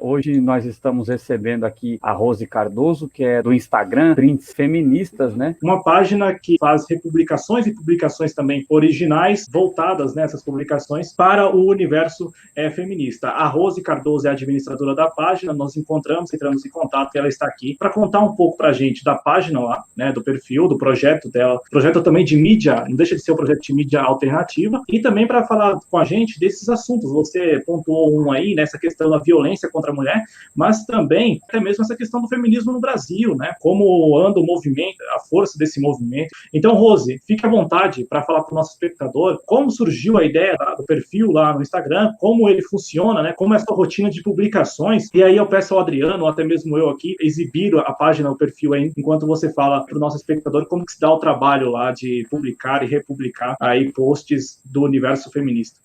Hoje nós estamos recebendo aqui a Rose Cardoso, que é do Instagram, Prints Feministas, né? Uma página que faz republicações e publicações também originais, voltadas nessas publicações para o universo feminista. A Rose Cardoso é a administradora da página, nós entramos em contato, ela está aqui para contar um pouco para a gente da página lá, né, do perfil, do projeto dela, projeto também de mídia, não deixa de ser um projeto de mídia alternativa, e também para falar com a gente desses assuntos. Você pontuou um aí, nessa questão da violência contra a mulher, mas também até mesmo essa questão do feminismo no Brasil, né? Como anda o movimento, a força desse movimento. Então, Rose, fique à vontade para falar para o nosso espectador como surgiu a ideia do perfil lá no Instagram, como ele funciona, né? Como é a sua rotina de publicações. E aí eu peço ao Adriano, ou até mesmo eu aqui, exibir a página, o perfil aí, enquanto você fala para o nosso espectador como que se dá o trabalho lá de publicar e republicar aí posts do universo feminista.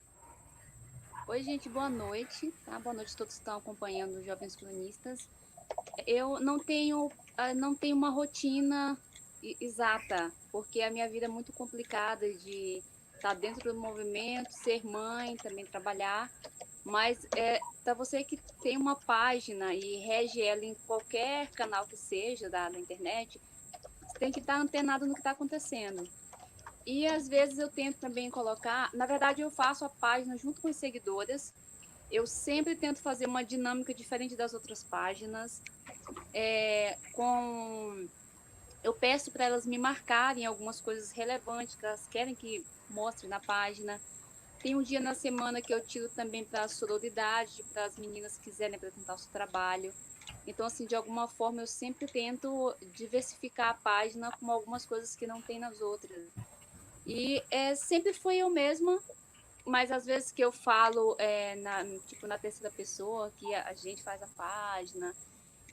Oi, gente, boa noite. Tá? Boa noite a todos que estão acompanhando os Jovens Cronistas. Eu não tenho uma rotina exata, porque a minha vida é muito complicada de estar dentro do movimento, ser mãe, também trabalhar. Mas para você que tem uma página e rege ela em qualquer canal que seja da internet, você tem que estar antenado no que está acontecendo. E às vezes eu tento também colocar, na verdade eu faço a página junto com as seguidoras. Eu sempre tento fazer uma dinâmica diferente das outras páginas. Eu peço para elas me marcarem algumas coisas relevantes que elas querem que mostre na página. Tem um dia na semana que eu tiro também para a sororidade, para as meninas que quiserem apresentar o seu trabalho. Então, assim, de alguma forma eu sempre tento diversificar a página com algumas coisas que não tem nas outras. E sempre foi eu mesma, mas às vezes que eu falo na terceira pessoa, que a gente faz a página,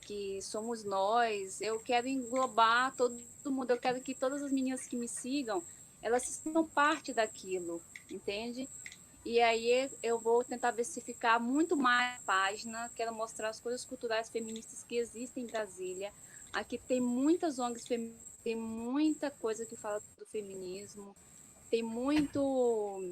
que somos nós, eu quero englobar todo mundo, eu quero que todas as meninas que me sigam, elas sintam parte daquilo, entende? E aí eu vou tentar versificar muito mais a página, quero mostrar as coisas culturais feministas que existem em Brasília. Aqui tem muitas ONGs feministas, tem muita coisa que fala do feminismo, tem muito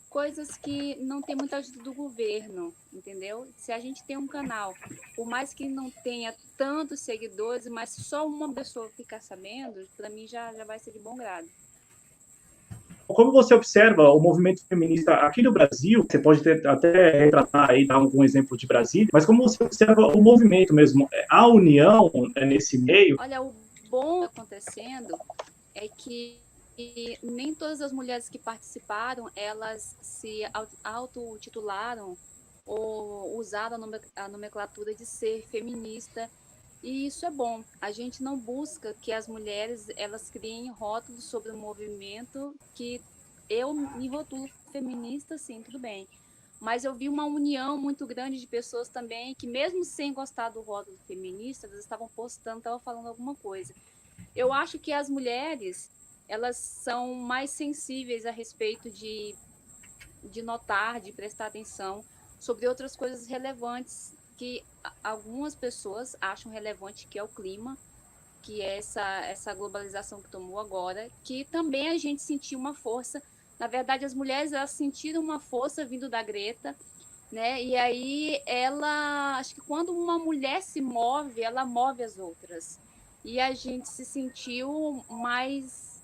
coisas que não tem muita ajuda do governo, entendeu? Se a gente tem um canal, por mais que não tenha tantos seguidores, mas só uma pessoa ficar sabendo, para mim já vai ser de bom grado. Como você observa o movimento feminista aqui no Brasil, você pode até retratar aí, dar algum exemplo de Brasília, mas como você observa o movimento mesmo, a união nesse meio? Olha, o bom acontecendo é que nem todas as mulheres que participaram, elas se autotitularam ou usaram a nomenclatura de ser feminista. E isso é bom. A gente não busca que as mulheres elas criem rótulos sobre o movimento, que eu me rotulo feminista, sim, tudo bem. Mas eu vi uma união muito grande de pessoas também que, mesmo sem gostar do rótulo feminista, elas estavam postando, estavam falando alguma coisa. Eu acho que as mulheres, elas são mais sensíveis a respeito de notar, de prestar atenção sobre outras coisas relevantes que algumas pessoas acham relevante, que é o clima, que é essa globalização que tomou agora, que também a gente sentiu uma força. Na verdade, as mulheres elas sentiram uma força vindo da Greta, né? E aí acho que quando uma mulher se move, ela move as outras. E a gente se sentiu mais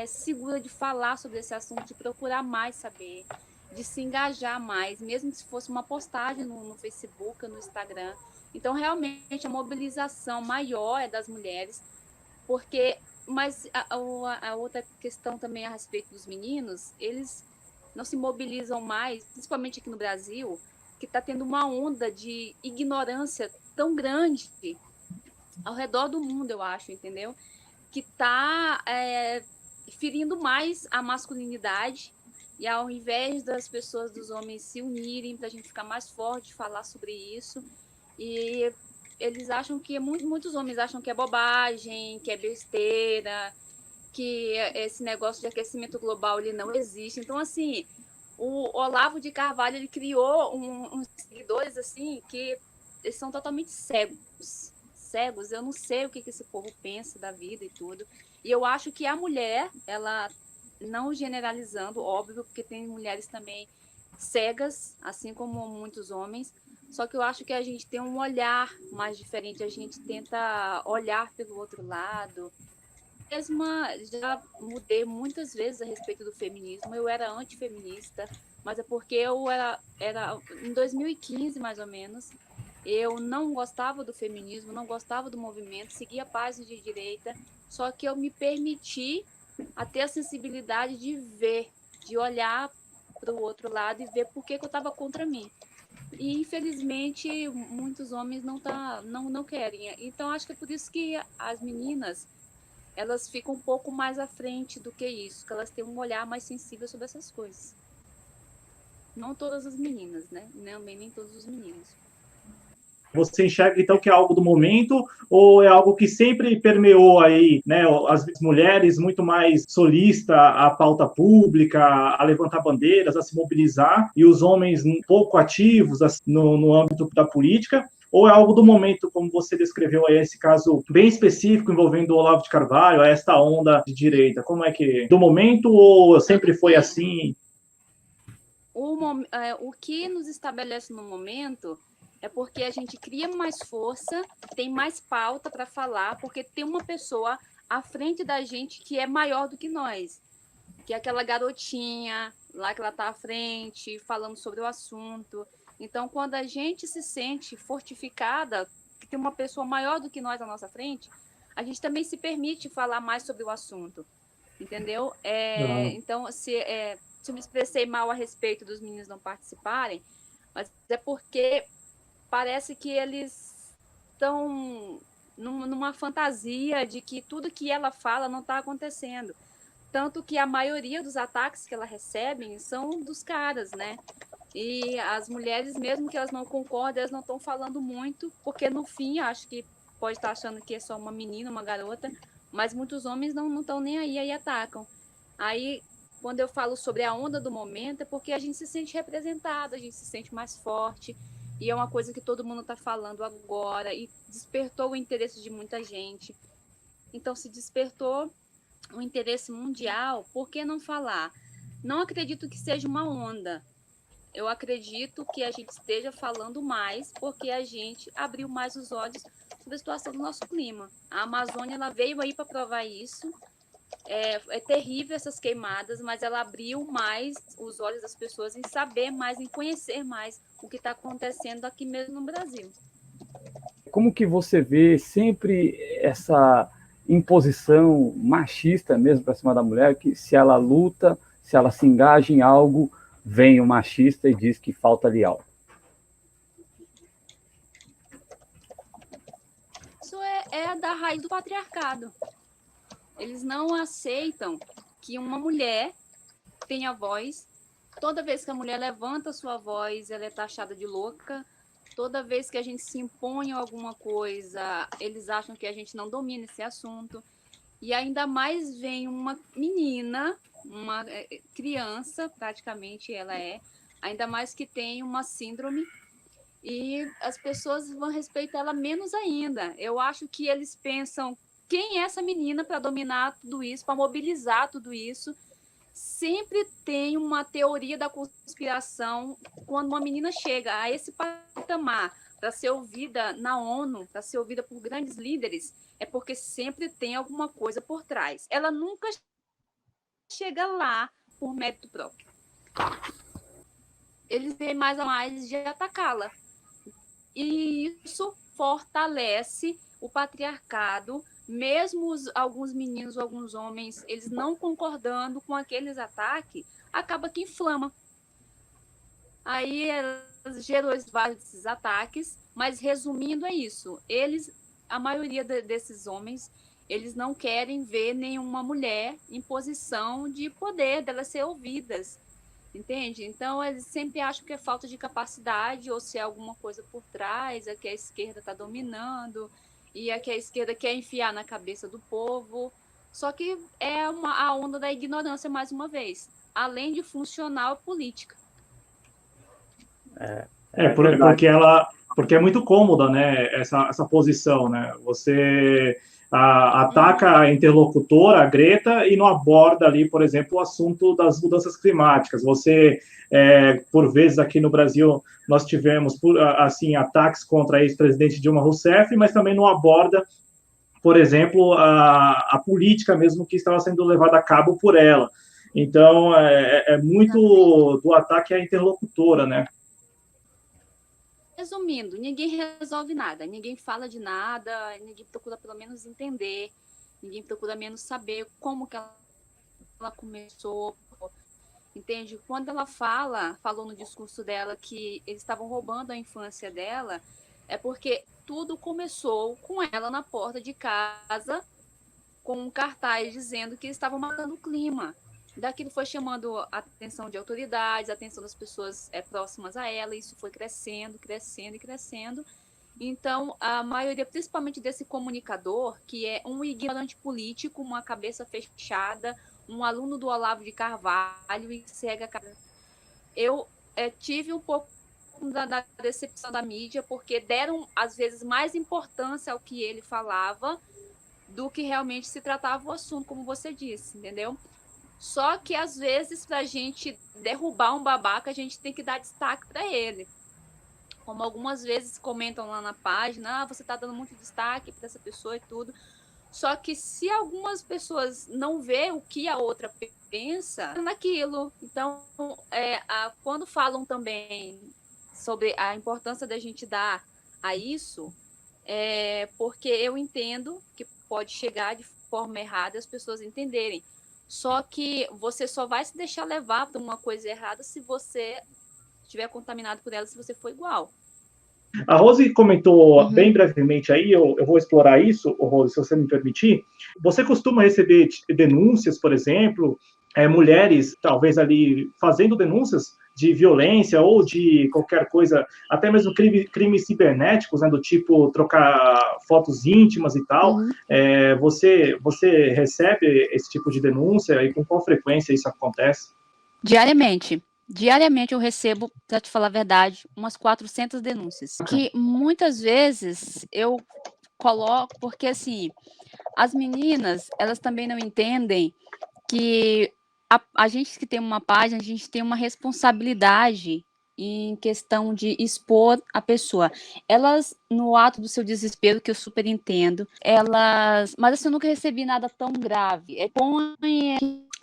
segura de falar sobre esse assunto, de procurar mais saber, de se engajar mais, mesmo que se fosse uma postagem no Facebook, no Instagram. Então, realmente, a mobilização maior é das mulheres, mas a outra questão também a respeito dos meninos, eles não se mobilizam mais, principalmente aqui no Brasil, que está tendo uma onda de ignorância tão grande ao redor do mundo, eu acho, entendeu? Que está ferindo mais a masculinidade, e ao invés das pessoas, dos homens se unirem para a gente ficar mais forte, falar sobre isso, e eles acham que, muitos homens acham que é bobagem, que é besteira, que esse negócio de aquecimento global ele não existe. Então, assim, o Olavo de Carvalho ele criou uns seguidores assim que eles são totalmente cegos. Cegos, eu não sei o que esse povo pensa da vida e tudo. E eu acho que a mulher, ela, não generalizando, óbvio, porque tem mulheres também cegas, assim como muitos homens, só que eu acho que a gente tem um olhar mais diferente, a gente tenta olhar pelo outro lado. Mesma, já mudei muitas vezes a respeito do feminismo, eu era antifeminista, mas é porque eu era em 2015, mais ou menos, eu não gostava do feminismo, não gostava do movimento, seguia páginas de direita, só que eu me permiti a ter a sensibilidade de ver, de olhar para o outro lado e ver por que eu estava contra mim. E, infelizmente, muitos homens não querem. Então, acho que é por isso que as meninas, elas ficam um pouco mais à frente do que isso, que elas têm um olhar mais sensível sobre essas coisas. Não todas as meninas, né? Nem todos os meninos. Você enxerga, então, que é algo do momento ou é algo que sempre permeou aí, né, as mulheres muito mais solista à pauta pública, a levantar bandeiras, a se mobilizar, e os homens um pouco ativos no âmbito da política? Ou é algo do momento, como você descreveu aí, esse caso bem específico envolvendo o Olavo de Carvalho, esta onda de direita? Como é que... Do momento ou sempre foi assim? O que nos estabelece no momento é porque a gente cria mais força, tem mais pauta para falar, porque tem uma pessoa à frente da gente que é maior do que nós, que é aquela garotinha lá que ela está à frente, falando sobre o assunto. Então, quando a gente se sente fortificada, que tem uma pessoa maior do que nós à nossa frente, a gente também se permite falar mais sobre o assunto, entendeu? Então, se eu me expressei mal a respeito dos meninos não participarem, mas é porque parece que eles estão numa fantasia de que tudo que ela fala não está acontecendo. Tanto que a maioria dos ataques que ela recebe são dos caras, né? E as mulheres, mesmo que elas não concordem, elas não estão falando muito, porque no fim, acho que pode estar achando que é só uma menina, uma garota, mas muitos homens não estão nem aí atacam. Aí, quando eu falo sobre a onda do momento, é porque a gente se sente representada, a gente se sente mais forte, e é uma coisa que todo mundo está falando agora, e despertou o interesse de muita gente. Então, se despertou o interesse mundial, por que não falar? Não acredito que seja uma onda. Eu acredito que a gente esteja falando mais porque a gente abriu mais os olhos sobre a situação do nosso clima. A Amazônia ela veio aí para provar isso. É terrível essas queimadas, mas ela abriu mais os olhos das pessoas em saber mais, em conhecer mais o que está acontecendo aqui mesmo no Brasil. Como que você vê sempre essa imposição machista mesmo para cima da mulher, que se ela luta, se ela se engaja em algo, vem o machista e diz que falta ali algo? Isso é da raiz do patriarcado. Eles não aceitam que uma mulher tenha voz. Toda vez que a mulher levanta sua voz, ela é taxada de louca. Toda vez que a gente se impõe a alguma coisa, eles acham que a gente não domina esse assunto. E ainda mais vem uma menina, uma criança, praticamente ela ainda mais que tem uma síndrome, e as pessoas vão respeitar ela menos ainda. Eu acho que eles pensam, quem é essa menina para dominar tudo isso, para mobilizar tudo isso? Sempre tem uma teoria da conspiração quando uma menina chega a esse patamar para ser ouvida na ONU, para ser ouvida por grandes líderes, é porque sempre tem alguma coisa por trás. Ela nunca chega lá por mérito próprio. Eles têm mais a mais de atacá-la. E isso fortalece o patriarcado, mesmo alguns meninos, alguns homens, eles não concordando com aqueles ataques, acaba que inflama. Aí gerou vários ataques, mas resumindo é isso. A maioria desses homens, eles não querem ver nenhuma mulher em posição de poder, delas ser ouvidas, entende? Então, eles sempre acham que é falta de capacidade ou se é alguma coisa por trás, é que a esquerda está dominando e é que a esquerda quer enfiar na cabeça do povo. Só que é a onda da ignorância, mais uma vez, além de funcional política. Porque é muito cômoda, né, essa posição, né? Você ataca a interlocutora, a Greta, e não aborda ali, por exemplo, o assunto das mudanças climáticas. Você, por vezes aqui no Brasil, nós tivemos, assim, ataques contra a ex-presidente Dilma Rousseff, mas também não aborda, por exemplo, a política mesmo que estava sendo levada a cabo por ela. Então, é muito do ataque à interlocutora, né? Resumindo, ninguém resolve nada, ninguém fala de nada, ninguém procura pelo menos entender, ninguém procura menos saber como que ela começou, entende? Quando ela falou no discurso dela que eles estavam roubando a infância dela, é porque tudo começou com ela na porta de casa, com um cartaz dizendo que eles estavam matando o clima. Daquilo foi chamando a atenção de autoridades, a atenção das pessoas próximas a ela, e isso foi crescendo, crescendo e crescendo. Então, a maioria, principalmente desse comunicador, que é um ignorante político, uma cabeça fechada, um aluno do Olavo de Carvalho e cega a cara. Eu tive um pouco da decepção da mídia, porque deram, às vezes, mais importância ao que ele falava do que realmente se tratava o assunto, como você disse, entendeu? Só que, às vezes, para a gente derrubar um babaca, a gente tem que dar destaque para ele. Como algumas vezes comentam lá na página, você está dando muito destaque para essa pessoa e tudo. Só que se algumas pessoas não vê o que a outra pensa naquilo. Então, quando falam também sobre a importância da gente dar a isso, porque eu entendo que pode chegar de forma errada as pessoas entenderem. Só que você só vai se deixar levar para uma coisa errada se você estiver contaminado por ela, se você for igual. A Rose comentou bem brevemente aí, eu vou explorar isso, Rose, se você me permitir. Você costuma receber denúncias, por exemplo, mulheres talvez ali fazendo denúncias de violência ou de qualquer coisa, até mesmo crimes cibernéticos, né, do tipo trocar fotos íntimas e tal. Você recebe esse tipo de denúncia e com qual frequência isso acontece? Diariamente. Diariamente eu recebo, para te falar a verdade, umas 400 denúncias. Que muitas vezes eu coloco, porque assim, as meninas, elas também não entendem que a gente que tem uma página, a gente tem uma responsabilidade em questão de expor a pessoa. Elas, no ato do seu desespero, que eu super entendo, mas assim, eu nunca recebi nada tão grave.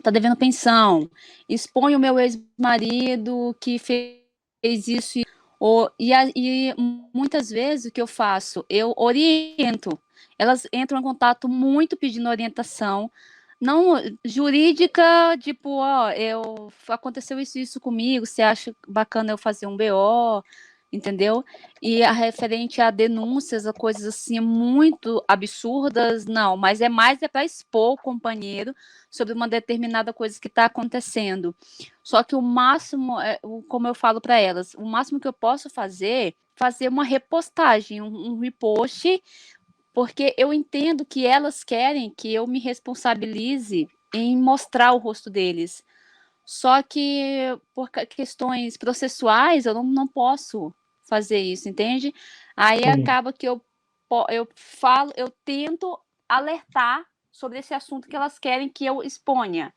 Tá devendo pensão, expõe o meu ex-marido que fez isso, e muitas vezes o que eu faço? Eu oriento. Elas entram em contato muito pedindo orientação, não jurídica, tipo, aconteceu isso comigo, você acha bacana eu fazer um BO, entendeu? E a referente a denúncias, a coisas assim muito absurdas, não, mas mais para expor o companheiro sobre uma determinada coisa que está acontecendo. Só que o máximo, como eu falo para elas, o máximo que eu posso fazer uma repostagem, um repost, porque eu entendo que elas querem que eu me responsabilize em mostrar o rosto deles. Só que por questões processuais eu não posso fazer isso, entende? Aí acaba que eu tento alertar sobre esse assunto que elas querem que eu exponha.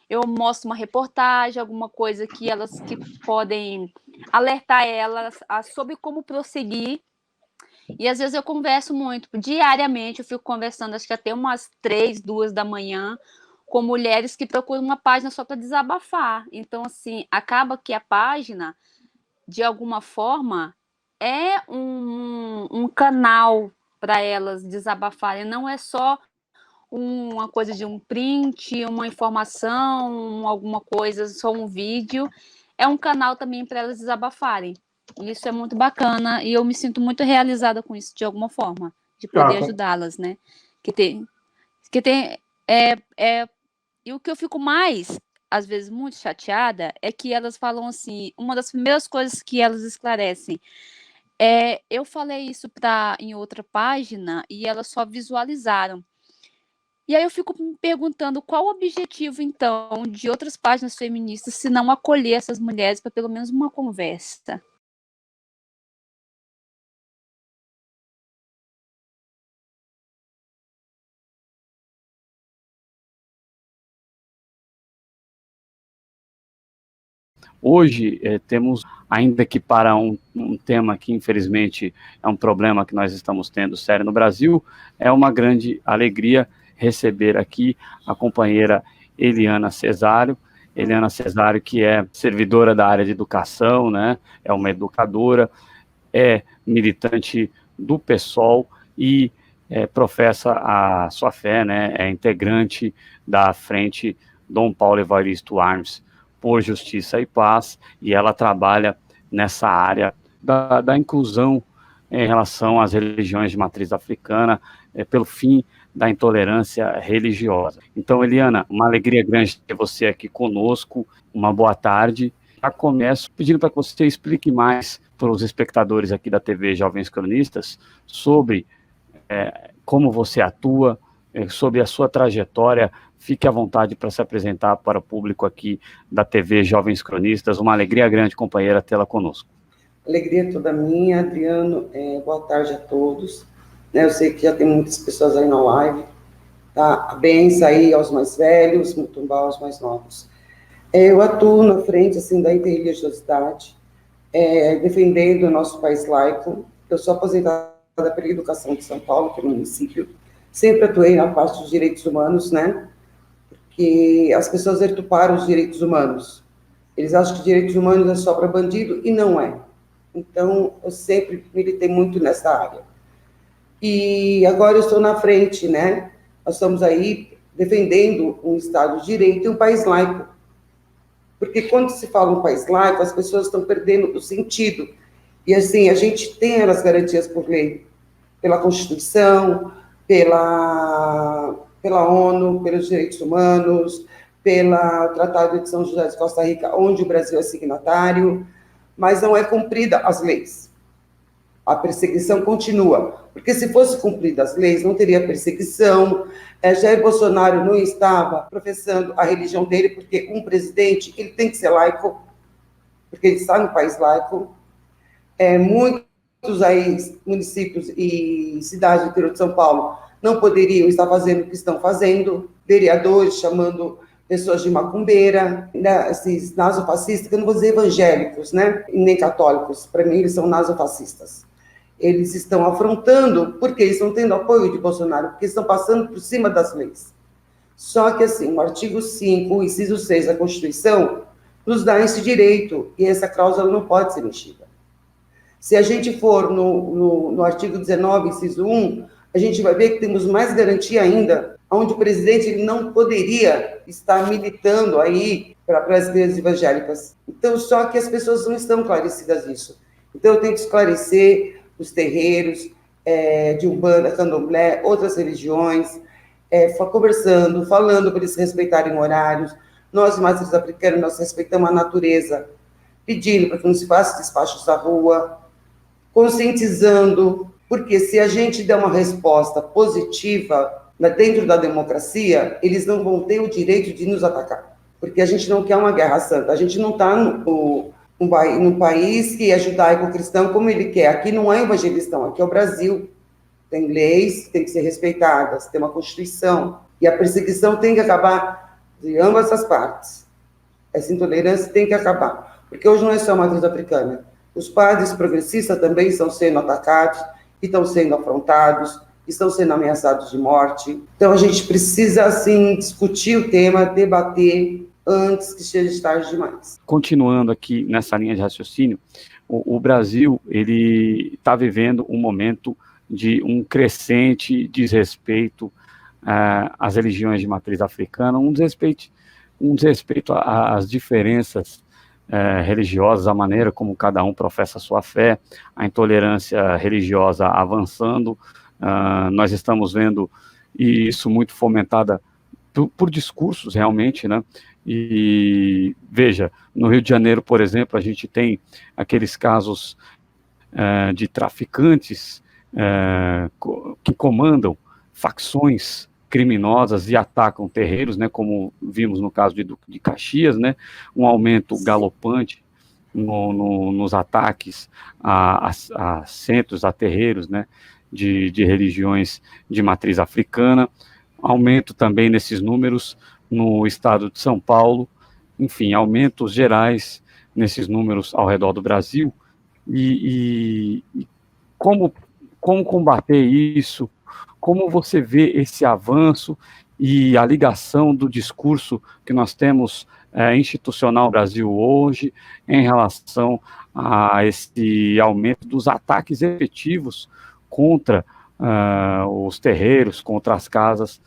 Eu mostro uma reportagem, alguma coisa que elas que podem alertar elas sobre como prosseguir. E às vezes eu converso muito, diariamente eu fico conversando, acho que até umas 3, 2 da manhã, com mulheres que procuram uma página só para desabafar. Então, assim, acaba que a página, de alguma forma, é um canal para elas desabafarem, não é só uma coisa de um print, uma informação, alguma coisa, só um vídeo, é um canal também para elas desabafarem. Isso é muito bacana e eu me sinto muito realizada com isso de alguma forma, de poder ajudá-las, né? E o que eu fico mais, às vezes, muito chateada é que elas falam assim, uma das primeiras coisas que elas esclarecem eu falei isso em outra página e elas só visualizaram. E aí eu fico me perguntando qual o objetivo, então, de outras páginas feministas se não acolher essas mulheres para pelo menos uma conversa. Hoje, temos, ainda que para um tema que, infelizmente, é um problema que nós estamos tendo sério no Brasil, é uma grande alegria receber aqui a companheira Eliana Cesário. Eliana Cesário, que é servidora da área de educação, né? É uma educadora, é militante do PSOL e professa a sua fé, né? É integrante da Frente Dom Paulo Evaristo Armes por Justiça e Paz, e ela trabalha nessa área da inclusão em relação às religiões de matriz africana, pelo fim da intolerância religiosa. Então, Eliana, uma alegria grande ter você aqui conosco, uma boa tarde. Já começo pedindo para que você explique mais para os espectadores aqui da TV Jovens Cronistas sobre como você atua, sobre a sua trajetória. Fique à vontade para se apresentar para o público aqui da TV Jovens Cronistas. Uma alegria grande, companheira, tê-la conosco. Alegria toda minha, Adriano. Boa tarde a todos. Eu sei que já tem muitas pessoas aí na live. Tá? Bens aí aos mais velhos, Mutumbá aos mais novos. Eu atuo na frente assim, da interreligiosidade, defendendo o nosso país laico. Eu sou aposentada pela Educação de São Paulo, que é o município. Sempre atuei na parte dos direitos humanos, né? Que as pessoas deturparam os direitos humanos. Eles acham que direitos humanos é só para bandido, e não é. Então, eu sempre militei muito nessa área. E agora eu estou na frente, né? Nós estamos aí defendendo um Estado de Direito e um país laico. Porque quando se fala um país laico, as pessoas estão perdendo o sentido. E assim, a gente tem as garantias por lei, pela Constituição, pela ONU, pelos direitos humanos, pelo Tratado de São José de Costa Rica, onde o Brasil é signatário, mas não é cumprida as leis. A perseguição continua, porque se fosse cumprida as leis, não teria perseguição. Jair Bolsonaro não estava professando a religião dele, porque um presidente, ele tem que ser laico, porque ele está no país laico. Muitos aí, municípios e cidades do interior de São Paulo não poderiam estar fazendo o que estão fazendo, vereadores chamando pessoas de macumbeira, né, esses nazofascistas, que eu não vou dizer evangélicos, né, nem católicos, para mim eles são nazofascistas. Eles estão afrontando, porque eles estão tendo apoio de Bolsonaro, porque estão passando por cima das leis. Só que, assim, o artigo 5, o inciso 6 da Constituição, nos dá esse direito, e essa cláusula não pode ser mexida. Se a gente for no artigo 19, inciso 1, a gente vai ver que temos mais garantia ainda, onde o presidente ele não poderia estar militando aí para as igrejas evangélicas. Então, só que as pessoas não estão esclarecidas nisso. Então, eu tenho que esclarecer os terreiros de Umbanda, Candomblé, outras religiões, conversando, falando para eles respeitarem horários. Nós, matriz africanos, nós respeitamos a natureza, pedindo para que não se faça despachos da rua, conscientizando, porque se a gente der uma resposta positiva dentro da democracia, eles não vão ter o direito de nos atacar, porque a gente não quer uma guerra santa, a gente não está num país que é judaico-cristão como ele quer, aqui não é evangelistão, aqui é o Brasil, tem leis que têm que ser respeitadas, tem uma Constituição, e a perseguição tem que acabar de ambas as partes, essa intolerância tem que acabar, porque hoje não é só a matriz africana, os padres progressistas também estão sendo atacados, estão sendo afrontados, estão sendo ameaçados de morte. Então, a gente precisa, assim, discutir o tema, debater, antes que seja tarde demais. Continuando aqui nessa linha de raciocínio, o Brasil, ele está vivendo um momento de um crescente desrespeito às religiões de matriz africana, um desrespeito às diferenças religiosas, a maneira como cada um professa a sua fé, a intolerância religiosa avançando. Nós estamos vendo isso muito fomentada por discursos, realmente, né? E, veja, no Rio de Janeiro, por exemplo, a gente tem aqueles casos de traficantes que comandam facções criminosas e atacam terreiros, né, como vimos no caso de Caxias, né, um aumento galopante nos ataques a centros, a terreiros, né, de religiões de matriz africana, aumento também nesses números no estado de São Paulo, enfim, aumentos gerais nesses números ao redor do Brasil, e como combater isso, como você vê esse avanço e a ligação do discurso que nós temos institucional no Brasil hoje em relação a esse aumento dos ataques efetivos contra os terreiros, contra as casas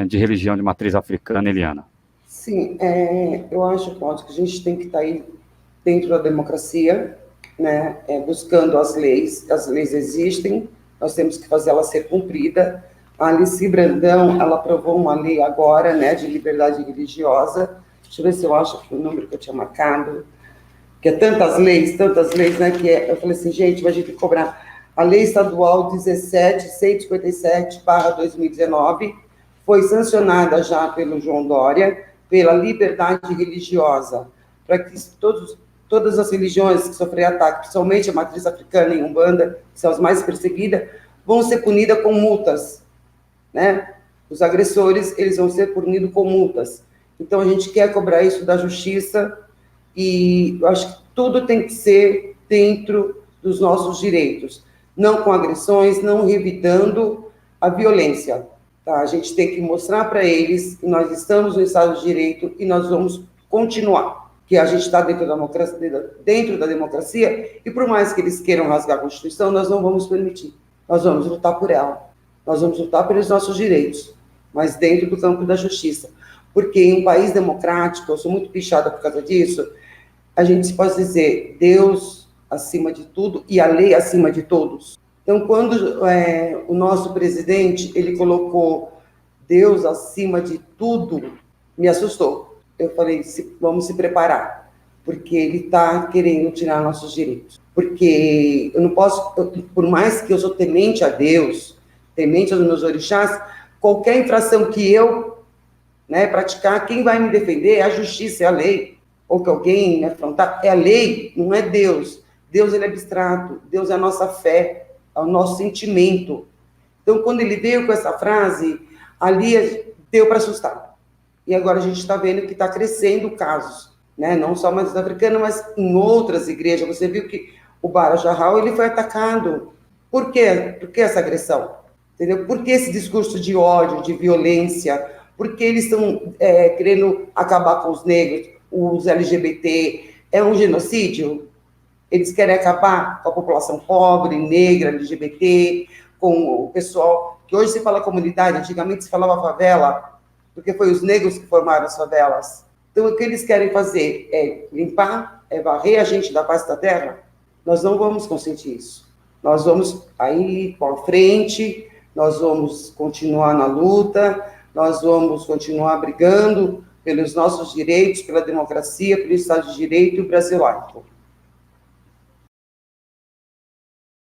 de religião de matriz africana, Eliana? Sim, eu acho, Cláudio, que a gente tem que estar aí dentro da democracia, né, buscando as leis existem, nós temos que fazer ela ser cumprida. A Alice Brandão, ela aprovou uma lei agora, né, de liberdade religiosa, deixa eu ver se eu acho que o número que eu tinha marcado, que é tantas leis, né, eu falei assim, gente, a gente tem que cobrar. A Lei Estadual 17.157/2019 foi sancionada já pelo João Dória, pela liberdade religiosa, para que todas as religiões que sofrem ataque, principalmente a matriz africana e Umbanda, que são as mais perseguidas, vão ser punidas com multas, né? Os agressores, eles vão ser punidos com multas. Então, a gente quer cobrar isso da justiça, e eu acho que tudo tem que ser dentro dos nossos direitos, não com agressões, não revidando a violência. Tá? A gente tem que mostrar para eles que nós estamos no Estado de Direito e nós vamos continuar, que a gente está dentro da democracia, e por mais que eles queiram rasgar a Constituição, nós não vamos permitir. Nós vamos lutar por ela. Nós vamos lutar pelos nossos direitos, mas dentro do campo da justiça. Porque em um país democrático, eu sou muito pichada por causa disso, a gente pode dizer Deus acima de tudo e a lei acima de todos. Então, quando o nosso presidente, ele colocou Deus acima de tudo, me assustou. Eu falei, vamos se preparar, porque ele está querendo tirar nossos direitos. Porque eu não posso, por mais que eu sou temente a Deus, temente aos meus orixás, qualquer infração que eu praticar, quem vai me defender é a justiça, é a lei. Ou que alguém me afrontar, é a lei, não é Deus. Deus, ele é abstrato, Deus é a nossa fé, é o nosso sentimento. Então, quando ele veio com essa frase, ali deu para assustar. E agora a gente está vendo que está crescendo casos, né? Não só mais na africana, mas em outras igrejas. Você viu que o Bara Jarral, ele foi atacado. Por quê? Por que essa agressão? Entendeu? Por que esse discurso de ódio, de violência? Por que eles estão querendo acabar com os negros, os LGBT? É um genocídio? Eles querem acabar com a população pobre, negra, LGBT, com o pessoal, que hoje se fala comunidade, antigamente se falava favela, porque foi os negros que formaram as favelas. Então, o que eles querem fazer é limpar, é varrer a gente da face da terra. Nós não vamos consentir isso. Nós vamos aí para frente, nós vamos continuar na luta, nós vamos continuar brigando pelos nossos direitos, pela democracia, pelo Estado de Direito e o Brasil laico.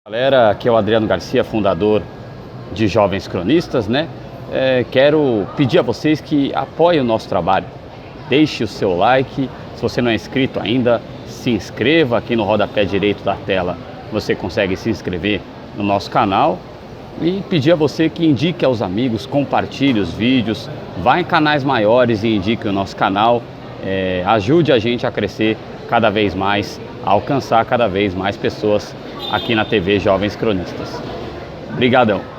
Galera, aqui é o Adriano Garcia, fundador de Jovens Cronistas, né? Quero pedir a vocês que apoiem o nosso trabalho. Deixe o seu like, se você não é inscrito ainda, se inscreva aqui no rodapé direito da tela. Você consegue se inscrever no nosso canal e pedir a você que indique aos amigos, compartilhe os vídeos, vá em canais maiores e indique o nosso canal. Ajude a gente a crescer cada vez mais, a alcançar cada vez mais pessoas aqui na TV Jovens Cronistas. Obrigadão!